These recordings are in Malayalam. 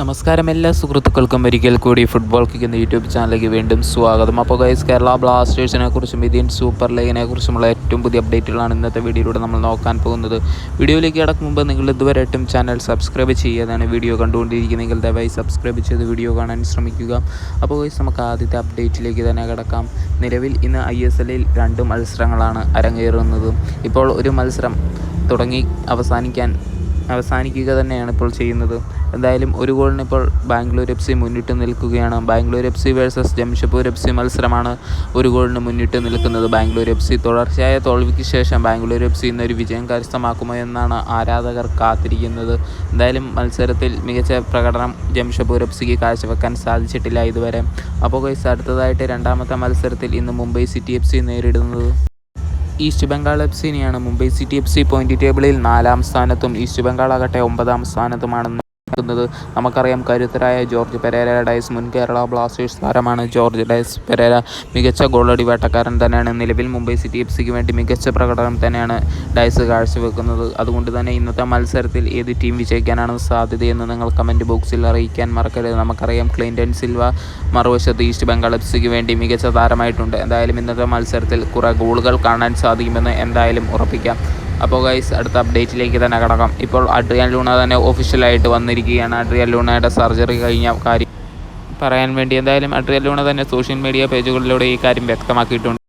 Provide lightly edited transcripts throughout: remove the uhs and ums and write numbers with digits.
നമസ്കാരം എല്ലാ സുഹൃത്തുക്കൾക്കും ഒരിക്കൽ കൂടി ഫുട്ബോൾ കിക്ക് എന്ന യൂട്യൂബ് ചാനലിലേക്ക് വീണ്ടും സ്വാഗതം. അപ്പോൾ ഗൈസ്, കേരള ബ്ലാസ്റ്റേഴ്സിനെ കുറിച്ചും ഇന്ത്യൻ സൂപ്പർ ലീഗിനെ കുറിച്ചുമുള്ള ഏറ്റവും പുതിയ അപ്ഡേറ്റുകളാണ് ഇന്നത്തെ വീഡിയോയിലൂടെ നമ്മൾ നോക്കാൻ പോകുന്നത്. വീഡിയോയിലേക്ക് കടക്കും മുമ്പ് നിങ്ങൾ ഇതുവരെയായിട്ടും ചാനൽ സബ്സ്ക്രൈബ് ചെയ്യാതാണ് വീഡിയോ കണ്ടുകൊണ്ടിരിക്കുന്നെങ്കിൽ ദയവായി സബ്സ്ക്രൈബ് ചെയ്ത് വീഡിയോ കാണാൻ ശ്രമിക്കുക. അപ്പോൾ ഗൈസ്, നമുക്ക് ആദ്യത്തെ അപ്ഡേറ്റിലേക്ക് തന്നെ കടക്കാം. നിലവിൽ ഇന്ന് ISL 2 മത്സരങ്ങളാണ് അരങ്ങേറുന്നത്. ഇപ്പോൾ ഒരു മത്സരം തുടങ്ങി അവസാനിക്കുക തന്നെയാണ് ഇപ്പോൾ ചെയ്യുന്നത്. എന്തായാലും ഒരു ഗോളിന് ഇപ്പോൾ ബാംഗ്ലൂർ FC മുന്നിട്ട് നിൽക്കുകയാണ്. Bangalore FC versus Jamshedpur FC മത്സരമാണ് ഒരു ഗോളിന് മുന്നിട്ട് നിൽക്കുന്നത്. ബാംഗ്ലൂർ FC തുടർച്ചയായ തോൽവിക്ക് ശേഷം ബാംഗ്ലൂർ FC ഇന്നൊരു വിജയം കരസ്ഥമാക്കുമോ എന്നാണ് ആരാധകർ കാത്തിരിക്കുന്നത്. എന്തായാലും മത്സരത്തിൽ മികച്ച പ്രകടനം ജംഷഡ്പൂർ FCക്ക് കാഴ്ചവെക്കാൻ സാധിച്ചിട്ടില്ല ഇതുവരെ. അപ്പോൾ ഗൈസ്, അടുത്തതായിട്ട് രണ്ടാമത്തെ മത്സരത്തിൽ ഇന്ന് മുംബൈ സിറ്റി FC നേരിടുന്നത് ഈസ്റ്റ് ബംഗാൾ FCനെയാണ്. മുംബൈ സിറ്റി FC പോയിന്റ് ടേബിളിൽ 4-ാം സ്ഥാനത്തും ഈസ്റ്റ് ബംഗാൾ ആകട്ടെ 9-ാം സ്ഥാനത്തുമാണ്. നമുക്കറിയാം, കരുത്തരായ ജോർജ് പെരേര ഡയസ് മുൻ കേരള ബ്ലാസ്റ്റേഴ്സ് താരമാണ്. ജോർജ് ഡയസ് പെരേര മികച്ച ഗോളടി വേട്ടക്കാരൻ തന്നെയാണ്. നിലവിൽ മുംബൈ സിറ്റി FCക്ക് വേണ്ടി മികച്ച പ്രകടനം തന്നെയാണ് ഡയസ് കാഴ്ചവെക്കുന്നത്. അതുകൊണ്ട് തന്നെ ഇന്നത്തെ മത്സരത്തിൽ ഏത് ടീം വിജയിക്കാനാണ് സാധ്യതയെന്ന് നിങ്ങൾ കമൻറ്റ് ബോക്സിൽ അറിയിക്കാൻ മറക്കരുത്. നമുക്കറിയാം, ക്ലിൻറ്റൺ സിൽവ മറുവശത്ത് ഈസ്റ്റ് ബംഗാൾ FCക്ക് വേണ്ടി മികച്ച താരമായിട്ടുണ്ട്. എന്തായാലും ഇന്നത്തെ മത്സരത്തിൽ കുറേ ഗോളുകൾ കാണാൻ സാധിക്കുമെന്ന് എന്തായാലും ഉറപ്പിക്കാം. അപ്പോൾ ഗൈസ്, അടുത്ത അപ്ഡേറ്റിലേക്ക് തന്നെ കടക്കാം. ഇപ്പോൾ അഡ്രിയാൻ ലൂണ തന്നെ ഒഫീഷ്യലായിട്ട് വന്നിരിക്കുകയാണ്. അഡ്രിയാൻ ലൂണയുടെ സർജറി കഴിഞ്ഞ കാര്യം പറയാൻ വേണ്ടി എന്തായാലും അഡ്രിയാൻ ലൂണ തന്നെ സോഷ്യൽ മീഡിയ പേജുകളിലൂടെ ഈ കാര്യം വ്യക്തമാക്കിയിട്ടുണ്ട്.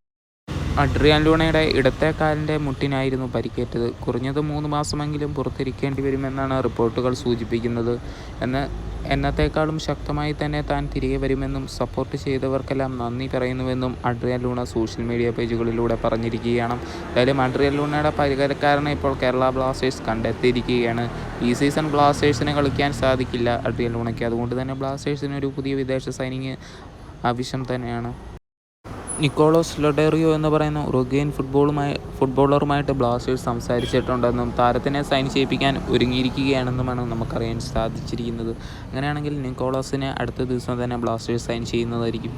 അഡ്രിയാൻ ലൂണയുടെ ഇടത്തെ കാലിൻ്റെ മുട്ടിനായിരുന്നു പരിക്കേറ്റത്. കുറഞ്ഞത് 3 മാസമെങ്കിലും പുറത്തിരിക്കേണ്ടി വരുമെന്നാണ് റിപ്പോർട്ടുകൾ സൂചിപ്പിക്കുന്നത്. എന്നത്തേക്കാളും ശക്തമായി തന്നെ താൻ തിരികെ വരുമെന്നും സപ്പോർട്ട് ചെയ്തവർക്കെല്ലാം നന്ദി പറയുന്നുവെന്നും അഡ്രിയാൻ ലൂണ സോഷ്യൽ മീഡിയ പേജുകളിലൂടെ പറഞ്ഞിരിക്കുകയാണ്. എന്തായാലും അഡ്രിയാൻ ലൂണയുടെ പരിഹാരക്കാരനെ ഇപ്പോൾ കേരള ബ്ലാസ്റ്റേഴ്സ് കണ്ടെത്തിയിരിക്കുകയാണ്. ഈ സീസൺ ബ്ലാസ്റ്റേഴ്സിന് കളിക്കാൻ സാധിക്കില്ല അഡ്രിയാൻ ലൂണയ്ക്ക്. അതുകൊണ്ട് തന്നെ ബ്ലാസ്റ്റേഴ്സിന് ഒരു പുതിയ വിദേശ സൈനിങ് ആവശ്യം തന്നെയാണ്. നിക്കോളാസ് ലൊഡേറിയോ എന്ന് പറയുന്ന ഉറുഗ്വേൻ ഫുട്ബോളറുമായിട്ട് ബ്ലാസ്റ്റേഴ്സ് സംസാരിച്ചിട്ടുണ്ടെന്നും താരത്തിനെ സൈൻ ചെയ്യിപ്പിക്കാൻ ഒരുങ്ങിയിരിക്കുകയാണെന്നുമാണ് നമുക്കറിയാൻ സാധിച്ചിരിക്കുന്നത്. അങ്ങനെയാണെങ്കിൽ നിക്കോളാസിനെ അടുത്ത ദിവസം തന്നെ ബ്ലാസ്റ്റേഴ്സ് സൈൻ ചെയ്യുന്നതായിരിക്കും.